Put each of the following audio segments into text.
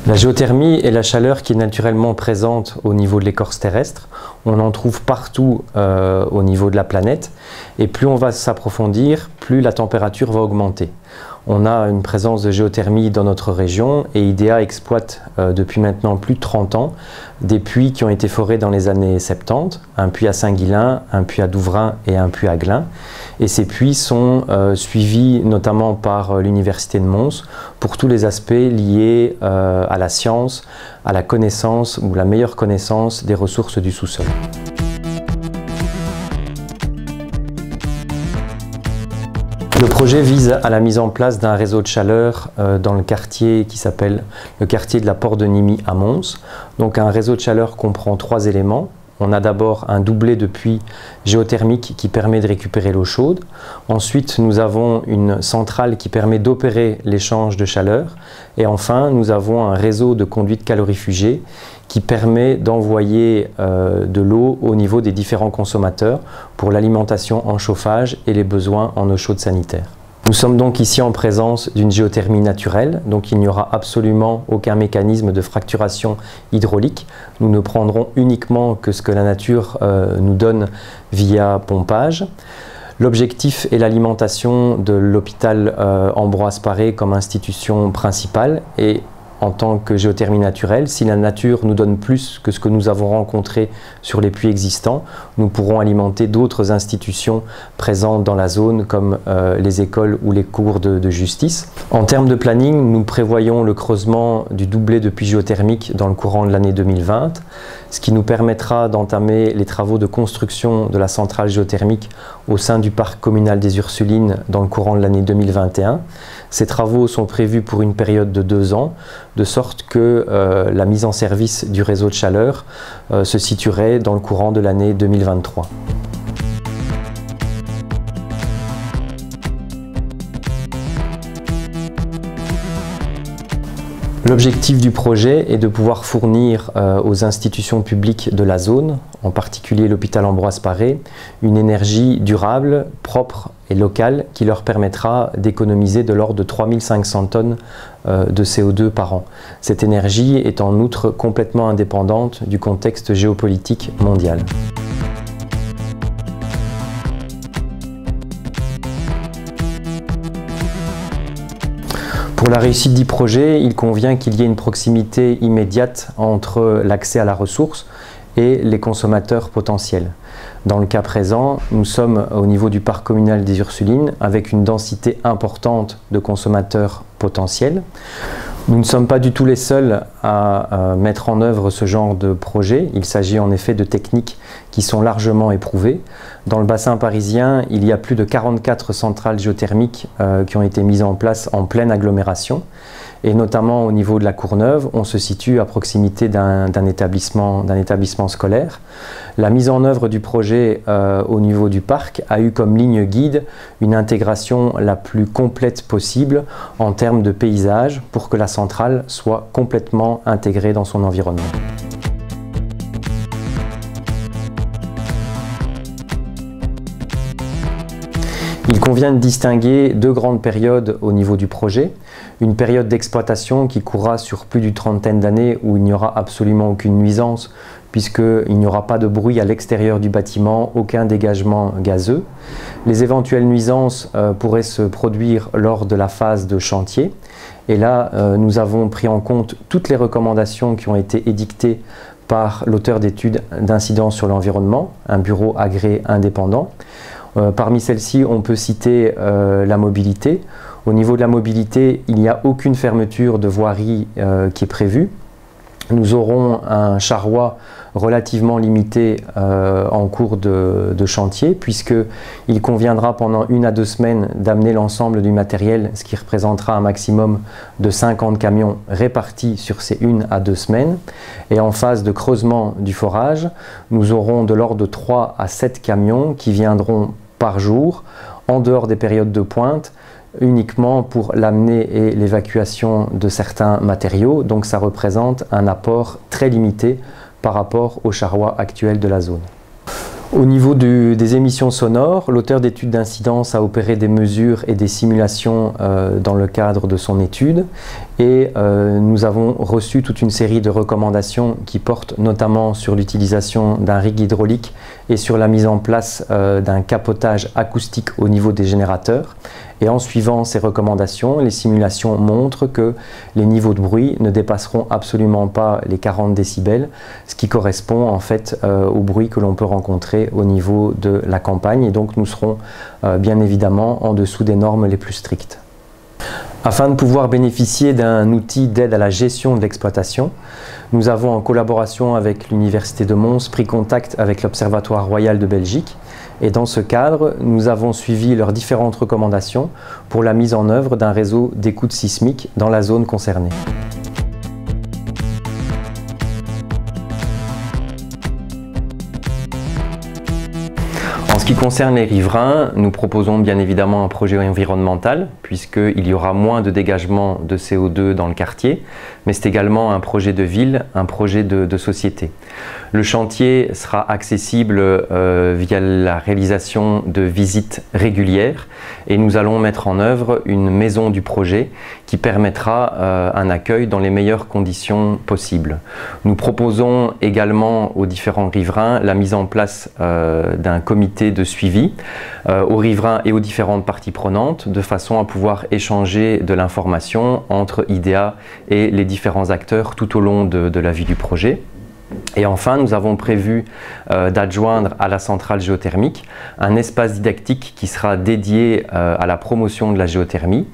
La géothermie est la chaleur qui est naturellement présente au niveau de l'écorce terrestre. On en trouve partout au niveau de la planète. Et plus on va s'approfondir, plus la température va augmenter. On a une présence de géothermie dans notre région et IDEA exploite depuis maintenant plus de 30 ans des puits qui ont été forés dans les années 70, un puits à Saint-Guilain, un puits à Douvrin et un puits à Glun. Et ces puits sont suivis notamment par l'Université de Mons pour tous les aspects liés à la science, à la connaissance ou la meilleure connaissance des ressources du sous-sol. Le projet vise à la mise en place d'un réseau de chaleur dans le quartier qui s'appelle le quartier de la Porte de Nimy à Mons. Donc un réseau de chaleur comprend 3 éléments. On a d'abord un doublet de puits géothermique qui permet de récupérer l'eau chaude. Ensuite, nous avons une centrale qui permet d'opérer l'échange de chaleur. Et enfin, nous avons un réseau de conduite calorifugée qui permet d'envoyer de l'eau au niveau des différents consommateurs pour l'alimentation en chauffage et les besoins en eau chaude sanitaire. Nous sommes donc ici en présence d'une géothermie naturelle, donc il n'y aura absolument aucun mécanisme de fracturation hydraulique. Nous ne prendrons uniquement que ce que la nature nous donne via pompage. L'objectif est l'alimentation de l'hôpital Ambroise Paré comme institution principale et en tant que géothermie naturelle, si la nature nous donne plus que ce que nous avons rencontré sur les puits existants, nous pourrons alimenter d'autres institutions présentes dans la zone comme les écoles ou les cours de justice. En termes de planning, nous prévoyons le creusement du doublet de puits géothermiques dans le courant de l'année 2020, ce qui nous permettra d'entamer les travaux de construction de la centrale géothermique au sein du parc communal des Ursulines dans le courant de l'année 2021. Ces travaux sont prévus pour une période de 2 ans, de sorte que la mise en service du réseau de chaleur se situerait dans le courant de l'année 2023. L'objectif du projet est de pouvoir fournir aux institutions publiques de la zone, en particulier l'hôpital Ambroise Paré, une énergie durable, propre et locale qui leur permettra d'économiser de l'ordre de 3500 tonnes de CO2 par an. Cette énergie est en outre complètement indépendante du contexte géopolitique mondial. Pour la réussite du projet, il convient qu'il y ait une proximité immédiate entre l'accès à la ressource et les consommateurs potentiels. Dans le cas présent, nous sommes au niveau du parc communal des Ursulines avec une densité importante de consommateurs potentiels. Nous ne sommes pas du tout les seuls à mettre en œuvre ce genre de projet. Il s'agit en effet de techniques qui sont largement éprouvées. Dans le bassin parisien, il y a plus de 44 centrales géothermiques qui ont été mises en place en pleine agglomération. Et notamment au niveau de la Courneuve, on se situe à proximité d'un établissement scolaire. La mise en œuvre du projet au niveau du parc a eu comme ligne guide une intégration la plus complète possible en termes de paysage pour que la centrale soit complètement intégrée dans son environnement. Il convient de distinguer 2 grandes périodes au niveau du projet. Une période d'exploitation qui courra sur plus d'une trentaine d'années où il n'y aura absolument aucune nuisance puisqu'il n'y aura pas de bruit à l'extérieur du bâtiment, aucun dégagement gazeux. Les éventuelles nuisances pourraient se produire lors de la phase de chantier. Et là, nous avons pris en compte toutes les recommandations qui ont été édictées par l'auteur d'études d'incidence sur l'environnement, un bureau agréé indépendant. Parmi celles-ci, on peut citer la mobilité. Au niveau de la mobilité, il n'y a aucune fermeture de voirie qui est prévue. Nous aurons un charroi relativement limité en cours de chantier, puisqu'il conviendra pendant 1 à 2 semaines d'amener l'ensemble du matériel, ce qui représentera un maximum de 50 camions répartis sur ces 1 à 2 semaines. Et en phase de creusement du forage, nous aurons de l'ordre de 3 à 7 camions qui viendront par jour, en dehors des périodes de pointe, uniquement pour l'amener et l'évacuation de certains matériaux. Donc ça représente un apport très limité par rapport au charroi actuel de la zone. Au niveau des émissions sonores, l'auteur d'études d'incidence a opéré des mesures et des simulations dans le cadre de son étude Et nous avons reçu toute une série de recommandations qui portent notamment sur l'utilisation d'un rig hydraulique et sur la mise en place d'un capotage acoustique au niveau des générateurs. Et en suivant ces recommandations, les simulations montrent que les niveaux de bruit ne dépasseront absolument pas les 40 décibels, ce qui correspond en fait au bruit que l'on peut rencontrer au niveau de la campagne. Et donc nous serons bien évidemment en dessous des normes les plus strictes. Afin de pouvoir bénéficier d'un outil d'aide à la gestion de l'exploitation, nous avons en collaboration avec l'Université de Mons pris contact avec l'Observatoire royal de Belgique. Et dans ce cadre, nous avons suivi leurs différentes recommandations pour la mise en œuvre d'un réseau d'écoute sismique dans la zone concernée. En ce qui concerne les riverains, nous proposons bien évidemment un projet environnemental puisqu'il y aura moins de dégagement de CO2 dans le quartier, mais c'est également un projet de ville, un projet de société. Le chantier sera accessible via la réalisation de visites régulières et nous allons mettre en œuvre une maison du projet qui permettra un accueil dans les meilleures conditions possibles. Nous proposons également aux différents riverains la mise en place d'un comité de suivi aux riverains et aux différentes parties prenantes de façon à pouvoir échanger de l'information entre IDEA et les différents acteurs tout au long de la vie du projet. Et enfin, nous avons prévu d'adjoindre à la centrale géothermique un espace didactique qui sera dédié à la promotion de la géothermie.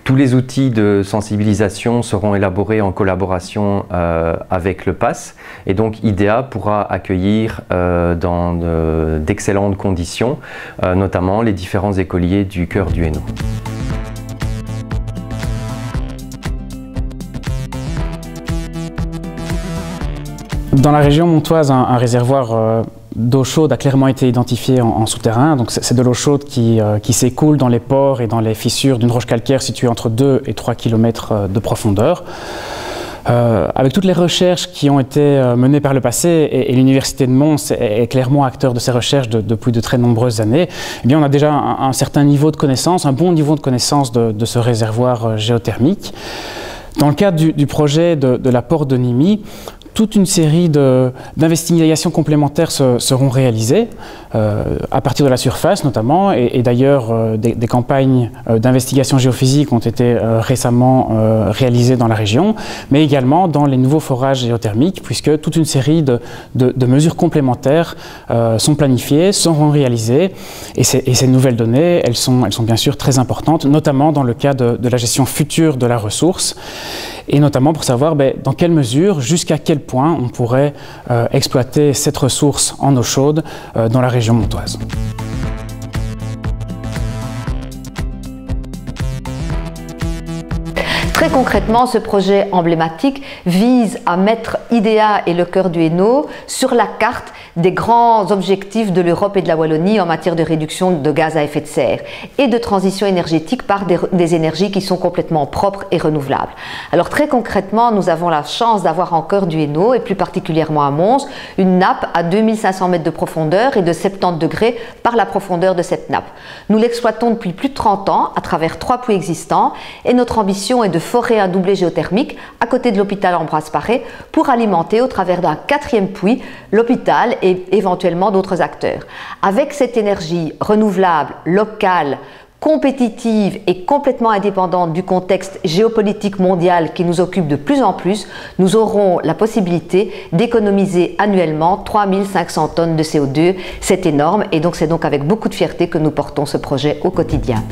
Tous les outils de sensibilisation seront élaborés en collaboration avec le PAS et donc IDEA pourra accueillir dans d'excellentes conditions, notamment les différents écoliers du cœur du Hainaut. Dans la région montoise, un réservoir d'eau chaude a clairement été identifié en souterrain. Donc c'est de l'eau chaude qui s'écoule dans les pores et dans les fissures d'une roche calcaire située entre 2 et 3 km de profondeur. Avec toutes les recherches qui ont été menées par le passé, et l'Université de Mons est clairement acteur de ces recherches depuis de très nombreuses années, eh bien on a déjà un certain niveau de connaissance, un bon niveau de connaissance de ce réservoir géothermique. Dans le cadre du projet de la porte de Nimy, toute une série d'investigations complémentaires seront réalisées à partir de la surface notamment, et d'ailleurs des campagnes d'investigation géophysique ont été récemment réalisées dans la région, mais également dans les nouveaux forages géothermiques, puisque toute une série de mesures complémentaires sont planifiées, seront réalisées, et ces nouvelles données, elles sont bien sûr très importantes, notamment dans le cas de la gestion future de la ressource, et notamment pour savoir dans quelle mesure, jusqu'à quel point on pourrait exploiter cette ressource en eau chaude dans la région montoise. Très concrètement, ce projet emblématique vise à mettre IDEA et le cœur du Hainaut sur la carte des grands objectifs de l'Europe et de la Wallonie en matière de réduction de gaz à effet de serre et de transition énergétique par des énergies qui sont complètement propres et renouvelables. Alors très concrètement, nous avons la chance d'avoir en cœur du Hainaut et plus particulièrement à Mons une nappe à 2500 mètres de profondeur et de 70 degrés par la profondeur de cette nappe. Nous l'exploitons depuis plus de 30 ans à travers 3 puits existants et notre ambition est de forer un doublé géothermique à côté de l'hôpital Ambroise Paré pour alimenter au travers d'un 4e puits l'hôpital et éventuellement d'autres acteurs. Avec cette énergie renouvelable, locale, compétitive et complètement indépendante du contexte géopolitique mondial qui nous occupe de plus en plus, nous aurons la possibilité d'économiser annuellement 3500 tonnes de CO2. C'est énorme et donc c'est avec beaucoup de fierté que nous portons ce projet au quotidien.